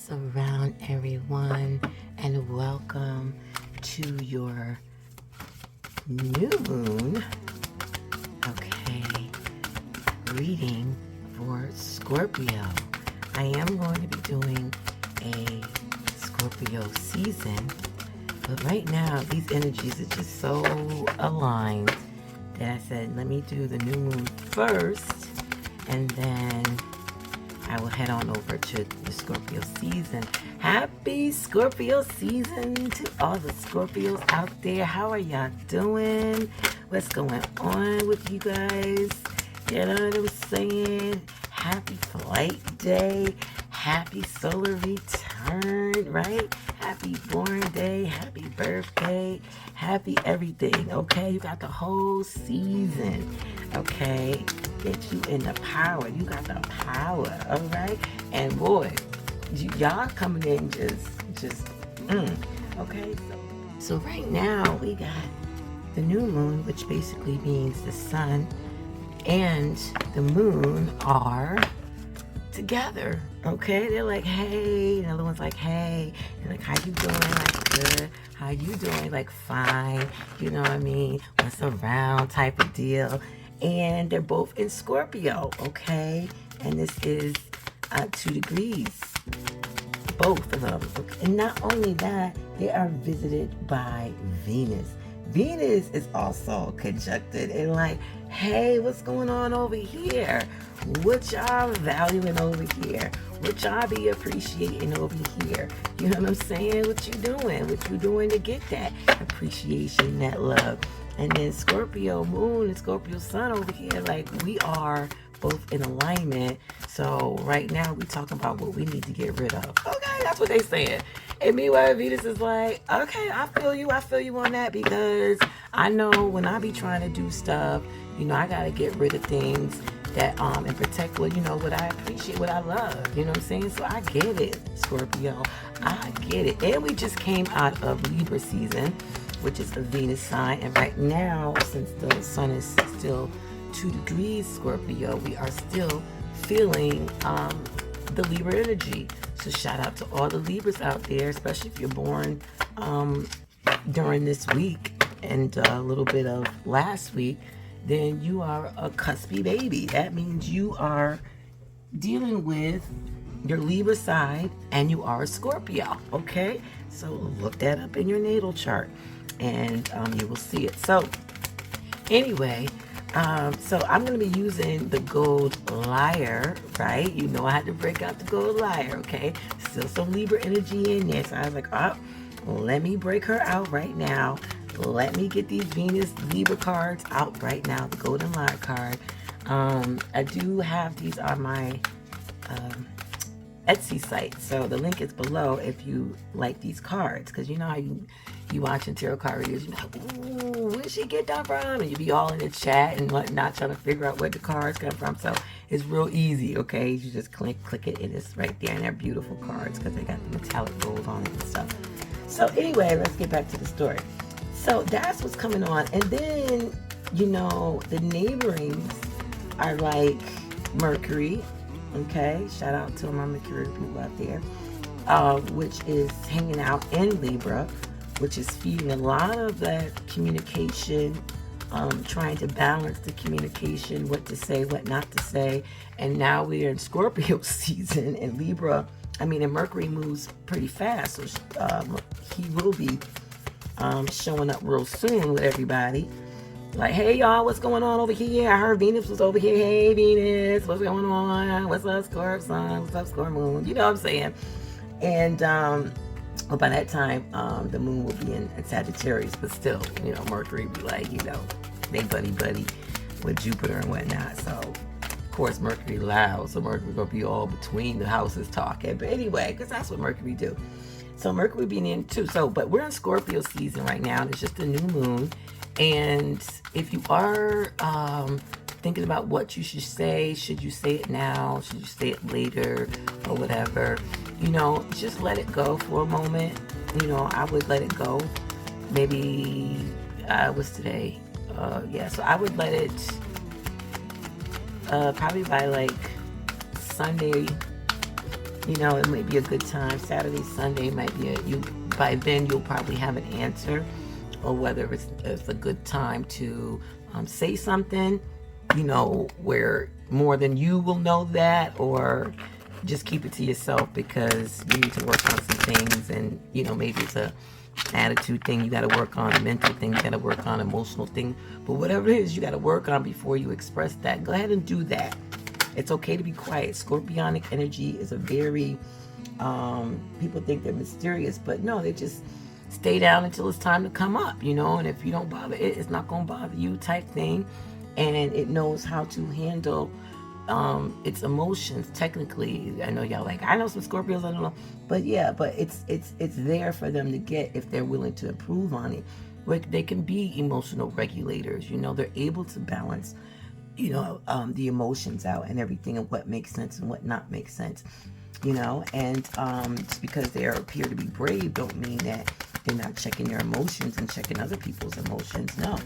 What's around, everyone, and welcome to your new moon, reading for Scorpio. I am going to be doing a Scorpio season, but right now these energies are just so aligned that I said, let me do the new moon first, and then I will head on over to the Scorpio season. Happy Scorpio season to all the Scorpios out there. How are y'all doing? What's going on with you guys? You know what I'm saying? Happy flight day. Happy solar return, right? Happy born day. Happy birthday. Happy everything, okay? You got the whole season, okay? Get you in the power. You got the power, all right? And boy, y'all coming in just okay? So right now we got the new moon, which basically means the sun and the moon are together, okay? They're like, hey. The other one's like, hey. And like, how you doing? Like, good. How you doing? Like, fine. You know what I mean? What's around type of deal. And they're both in Scorpio, okay? And this is 2 degrees, both of them. Okay? And not only that, they are visited by Venus. Venus is also conjuncted and like, hey, what's going on over here? What y'all valuing over here? What y'all be appreciating over here? You know what I'm saying? What you doing? What you doing to get that appreciation, that love? And then Scorpio moon and Scorpio sun over here, like we are both in alignment. So right now we talking about what we need to get rid of. Okay, that's what they saying. And meanwhile, Venus is like, okay, I feel you on that, because I know when I be trying to do stuff, you know, I gotta get rid of things that and protect what, you know, what I appreciate, what I love. You know what I'm saying? So I get it, Scorpio. I get it. And we just came out of Libra season, which is a Venus sign. And right now, since the sun is still 2 degrees Scorpio, we are still feeling the Libra energy. So shout out to all the Libras out there, especially if you're born during this week and a little bit of last week, then you are a cuspy baby. That means you are dealing with your Libra side and you are a Scorpio, okay? So look that up in your natal chart and you will see it. So anyway, so I'm going to be using the gold lyre, right? You know I had to break out the gold lyre, okay? Still some Libra energy in there. So I was like, oh, let me break her out right now. Let me get these Venus Libra cards out right now, the golden lyre card. I do have these on my Etsy site, so the link is below if you like these cards, because you know how you watching tarot card readers, you're like, ooh, where'd she get that from? And you be all in the chat and whatnot trying to figure out where the cards come from. So it's real easy, okay? You just click it and it's right there, and they're beautiful cards because they got the metallic gold on it and stuff. So anyway, let's get back to the story. So that's what's coming on. And then, you know, the neighborings are like Mercury. Okay, shout out to my Mercury people out there, which is hanging out in Libra, which is feeding a lot of that communication, trying to balance the communication, what to say, what not to say. And now we're in Scorpio season, and Libra, and Mercury moves pretty fast, so he will be showing up real soon with everybody. Like, hey y'all, what's going on over here? I heard Venus was over here. Hey Venus, what's going on? What's up, Scorp sun? What's up, Scorp moon? You know what I'm saying? And well, by that time, the moon will be in Sagittarius, but still, you know, Mercury be like, you know, they buddy with Jupiter and whatnot. So of course Mercury loud, so Mercury gonna be all between the houses talking. But anyway, because that's what Mercury do. So Mercury being in too. So, but we're in Scorpio season right now, and it's just a new moon. And if you are thinking about what you should say you say it now? Should you say it later or whatever? You know, just let it go for a moment. You know, I would let it go. Maybe, what's today? Yeah, so I would let it probably by like Sunday, You know, it may be a good time. Saturday, Sunday might be by then you'll probably have an answer, or whether it's a good time to say something, you know, where more than you will know that, or just keep it to yourself because you need to work on some things. And, you know, maybe it's a attitude thing you got to work on, a mental thing you got to work on, emotional thing. But whatever it is you got to work on before you express that, go ahead and do that. It's okay to be quiet. Scorpionic energy is a very, people think they're mysterious, but no, they just stay down until it's time to come up, you know, and if you don't bother it, it's not going to bother you type thing. And it knows how to handle its emotions. Technically, I know y'all like, I know some Scorpios, I don't know, but yeah, but it's there for them to get if they're willing to improve on it. Where they can be emotional regulators, you know, they're able to balance, you know, the emotions out and everything, and what makes sense and what not makes sense, you know. And just because they appear to be brave don't mean that they're not checking their emotions and checking other people's emotions. No,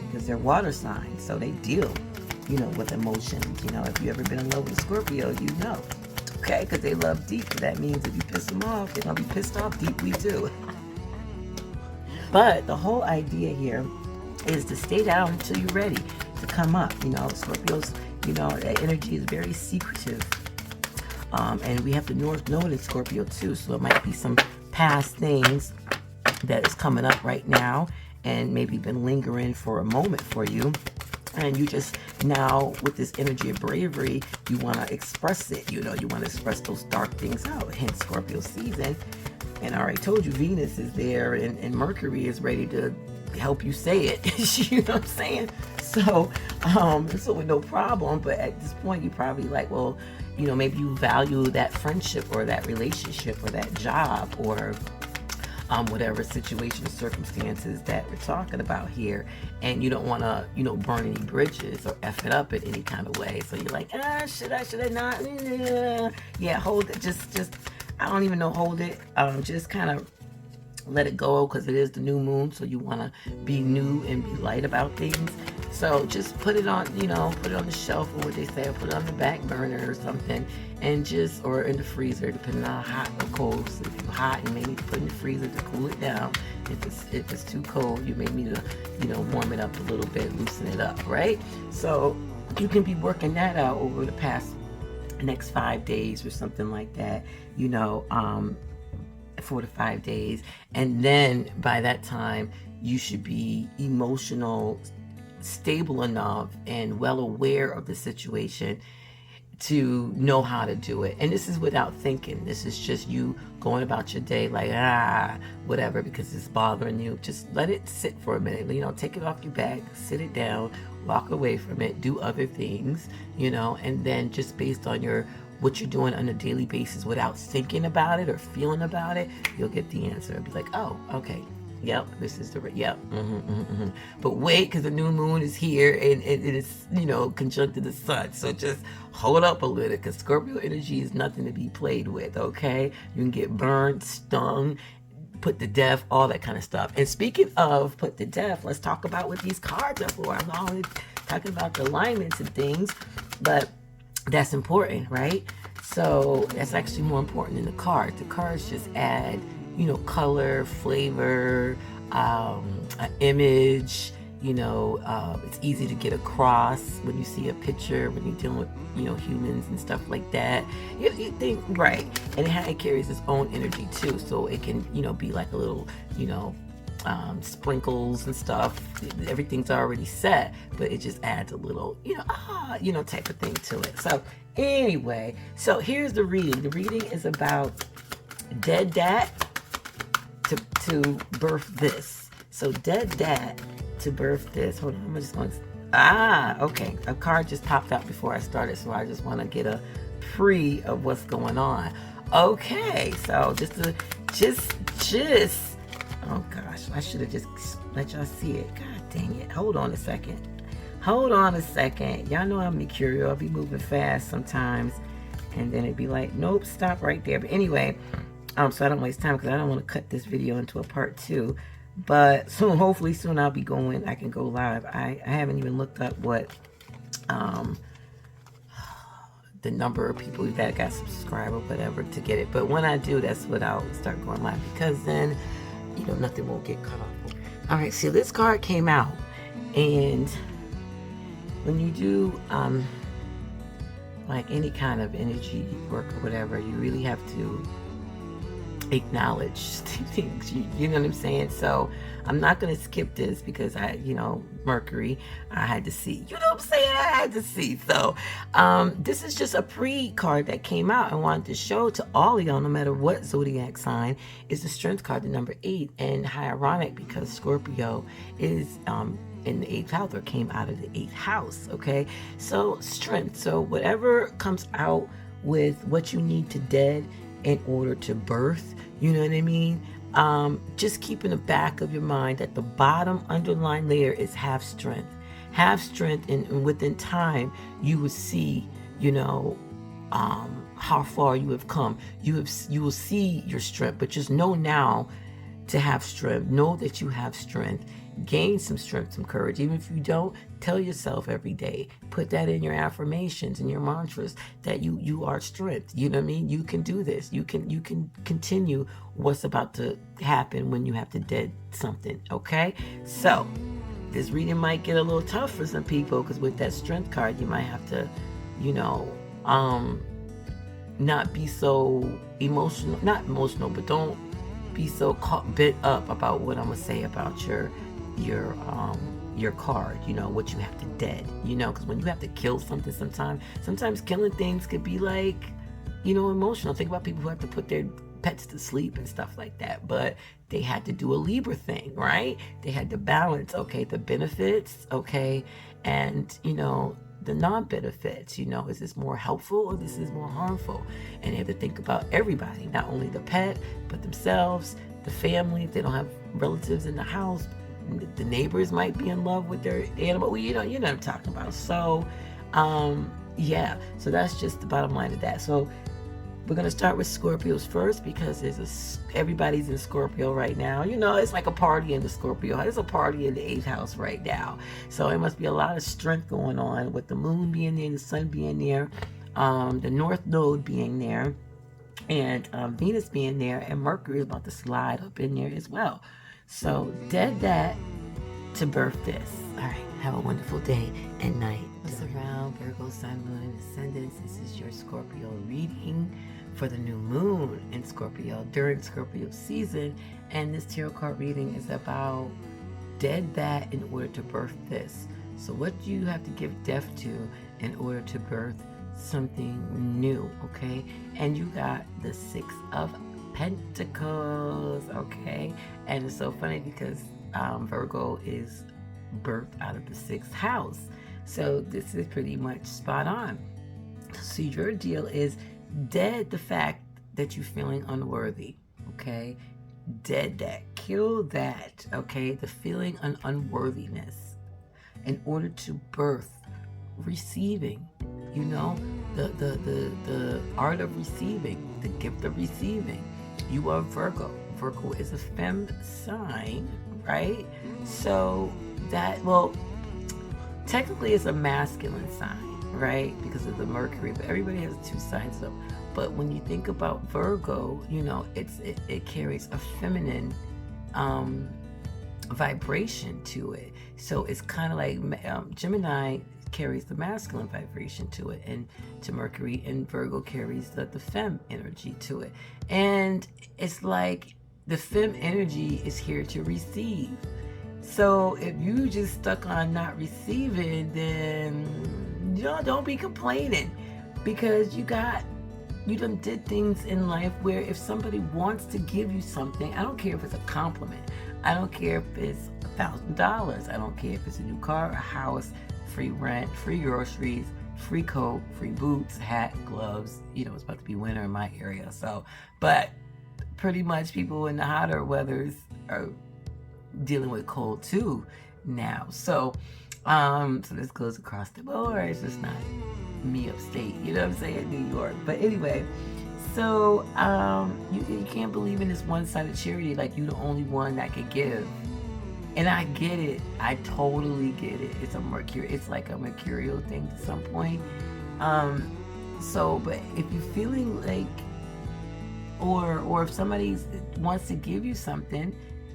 because they're water signs, so they deal, you know, with emotions. You know, if you ever been in love with a Scorpio, you know, okay, because they love deep. That means if you piss them off, they're gonna be pissed off deeply too. But the whole idea here is to stay down until you're ready to come up. You know, Scorpios, you know, that energy is very secretive. And we have the North Node in Scorpio too, so it might be some past things that is coming up right now and maybe been lingering for a moment for you. And you just now, with this energy of bravery, you want to express it. You know, you want to express those dark things out. Hence Scorpio season. And I already told you Venus is there, and Mercury is ready to help you say it. You know what I'm saying? So with no problem. But at this point, you probably like, well, you know, maybe you value that friendship or that relationship or that job or whatever situation, circumstances that we're talking about here, and you don't want to, you know, burn any bridges or F it up in any kind of way. So you're like, should I not? Yeah, hold it. Just, I don't even know, hold it. Just kind of let it go, because it is the new moon, so you want to be new and be light about things. So just put it on, you know, put it on the shelf, or what they say, or put it on the back burner or something, and just, or in the freezer, depending on how hot or cold. So if you're hot, you may need to put it in the freezer to cool it down. If it's too cold, you may need to, you know, warm it up a little bit, loosen it up, right? So you can be working that out over the past next 5 days or something like that, you know, 4 to 5 days. And then by that time, you should be stable enough and well aware of the situation to know how to do it. And this is without thinking. This is just you going about your day like, whatever, because it's bothering you. Just let it sit for a minute. You know, take it off your back, sit it down, walk away from it, do other things, you know, and then just based on what you're doing on a daily basis without thinking about it or feeling about it, you'll get the answer. It'll be like, oh, okay. Yep, this is the, yep. But wait, because the new moon is here and it is, you know, conjunct to the sun. So just hold up a little, because Scorpio energy is nothing to be played with, okay? You can get burned, stung, put to death, all that kind of stuff. And speaking of put to death, let's talk about what these cards are for. I'm always talking about the alignments and things, but that's important, right? So that's actually more important than the cards. The cards just add, you know, color, flavor, an image, you know, it's easy to get across when you see a picture, when you're dealing with, you know, humans and stuff like that. You think, right. And it carries its own energy too. So it can, you know, be like a little, you know, sprinkles and stuff. Everything's already set, but it just adds a little, you know, type of thing to it. So anyway, so here's the reading. The reading is about dead dad to birth this. So dead dad to birth this. Hold on, I'm just going to, okay. A card just popped out before I started, so I just want to get a pre of what's going on. Okay, so just oh gosh, I should have just let y'all see it. God dang it. Hold on a second. Y'all know I'm mercurial. I'll be moving fast sometimes, and then it'd be like, nope, stop right there. But anyway, so I don't waste time, because I don't want to cut this video into a part 2. But soon, hopefully soon, I'll be going. I can go live. I haven't even looked up what the number of people that got subscribed or whatever to get it. But when I do, that's when I'll start going live, because then, you know, nothing won't get cut off. All right, so this card came out, and when you do like any kind of energy work or whatever, you really have to acknowledge things. You know what I'm saying? So I'm not going to skip this because Mercury, I had to see. You know what I'm saying? I had to see. So this is just a pre-card that came out. I wanted to show to all of y'all, no matter what zodiac sign, is the Strength card, the number 8. And how ironic, because Scorpio is in the 8th house, or came out of the 8th house. Okay, so Strength. So whatever comes out with what you need to dead in order to birth, you know what I mean? Just keep in the back of your mind that the bottom underlying layer is have strength. Have strength, and within time you will see, how far you have come. You will see your strength, but just know now to have strength. Know that you have strength. Gain some strength, some courage. Even if you don't, tell yourself every day. Put that in your affirmations and your mantras that you are strength. You know what I mean? You can do this. You can continue what's about to happen when you have to dead something. Okay? So this reading might get a little tough for some people, because with that Strength card, you might have to, not be so emotional. Not emotional, but don't be so bent up about what I'm gonna say about your card, what you have to dead, because when you have to kill something, sometimes killing things could be like, emotional. Think about people who have to put their pets to sleep and stuff like that, but they had to do a Libra thing, right? They had to balance, okay, the benefits, okay, and the non-benefits, is this more helpful or this is more harmful? And they have to think about everybody, not only the pet, but themselves, the family. If they don't have relatives in the house, the neighbors might be in love with their animal. Well, you know what I'm talking about. So, yeah. So that's just the bottom line of that. So we're gonna start with Scorpios first, because everybody's in Scorpio right now. It's like a party in the Scorpio. There's a party in the 8th house right now. So it must be a lot of strength going on with the moon being there, the sun being there, the North Node being there, and Venus being there, and Mercury is about to slide up in there as well. So dead that to birth this. All right, have a wonderful day and night. What's around Virgo, Sun, Moon, and Ascendants? This is your Scorpio reading for the new moon in Scorpio during Scorpio season. And this tarot card reading is about dead that in order to birth this. So what do you have to give death to in order to birth something new, okay? And you got the 6 of Pentacles, okay? And it's so funny because Virgo is birthed out of the 6th house. So this is pretty much spot on. So your deal is dead the fact that you're feeling unworthy, okay? Dead that. Kill that, okay? The feeling of unworthiness in order to birth receiving, the art of receiving, the gift of receiving. You are Virgo. Virgo is a femme sign, right? So that, well, technically it's a masculine sign, right? Because of the Mercury, but everybody has 2 signs though. But when you think about Virgo, it carries a feminine vibration to it. So it's kind of like Gemini carries the masculine vibration to it, and to Mercury, and Virgo carries the femme energy to it. And it's like the femme energy is here to receive. So if you just stuck on not receiving, then don't be complaining, because you done did things in life where if somebody wants to give you something, I don't care if it's a compliment, I don't care if it's $1,000, I don't care if it's a new car, a house, free rent, free groceries, free coat, free boots, hat, gloves. It's about to be winter in my area. So, but pretty much people in the hotter weathers are dealing with cold too now. So, so this goes across the board. It's just not me upstate, you know what I'm saying, New York. But anyway, so you can't believe in this one-sided charity, like you're the only one that can give. And I get it. I totally get it. It's like a mercurial thing to some point. So, but if you're feeling like, or if somebody wants to give you something,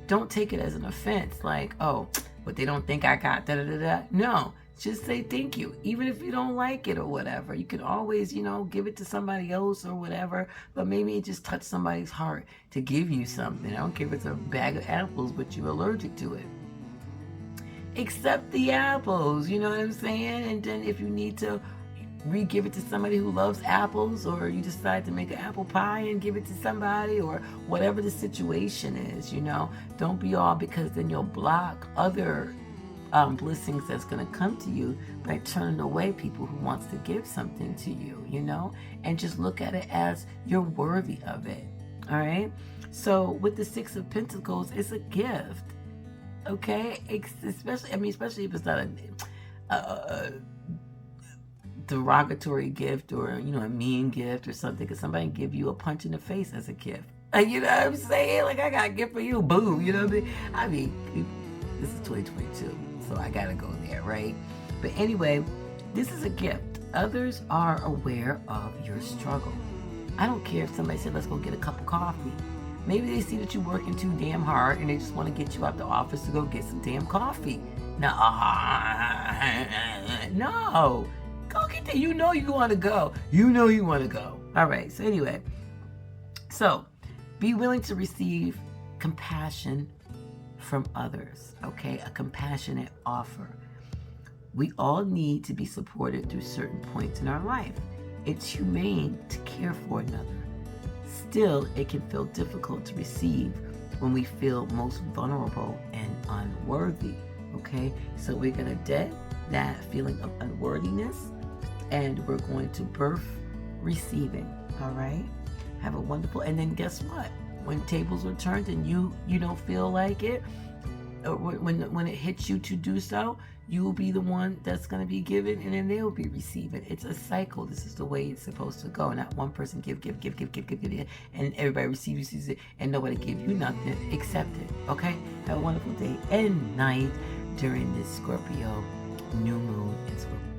don't take it as an offense. Like, oh, but they don't think I got da da da da. No, just say thank you. Even if you don't like it or whatever, you can always, give it to somebody else or whatever. But maybe it just touched somebody's heart to give you something. I don't care if it's a bag of apples, but you're allergic to it. Accept the apples, you know what I'm saying? And then if you need to re-give it to somebody who loves apples, or you decide to make an apple pie and give it to somebody, or whatever the situation is, don't be all, because then you'll block other blessings that's going to come to you by turning away people who wants to give something to you, and just look at it as you're worthy of it. All right. So with the Six of Pentacles, it's a gift. Okay. Especially if it's not a derogatory gift, or a mean gift or something, because somebody give you a punch in the face as a gift. You know what I'm saying? Like, I got a gift for you, boo. You know what I mean? This is 2022, so I gotta go there, right? But anyway, this is a gift. Others are aware of your struggle. I don't care if somebody said, let's go get a cup of coffee. Maybe they see that you're working too damn hard and they just want to get you out the office to go get some damn coffee. No. Go get there. You want to go. You want to go. All right. So anyway, be willing to receive compassion from others. Okay, a compassionate offer. We all need to be supported through certain points in our life. It's humane to care for another. Still, it can feel difficult to receive when we feel most vulnerable and unworthy. Okay, so we're gonna dead that feeling of unworthiness, and we're going to birth receiving. All right, have a wonderful, and then guess what, when tables are turned and you don't feel like it, or when it hits you to do so, you will be the one that's going to be given, and then they'll be receiving. It's a cycle. This is the way it's supposed to go. Not one person give, and everybody receives it, and nobody give you nothing. Accept it. Okay, have a wonderful day and night during this Scorpio new moon in Scorpio.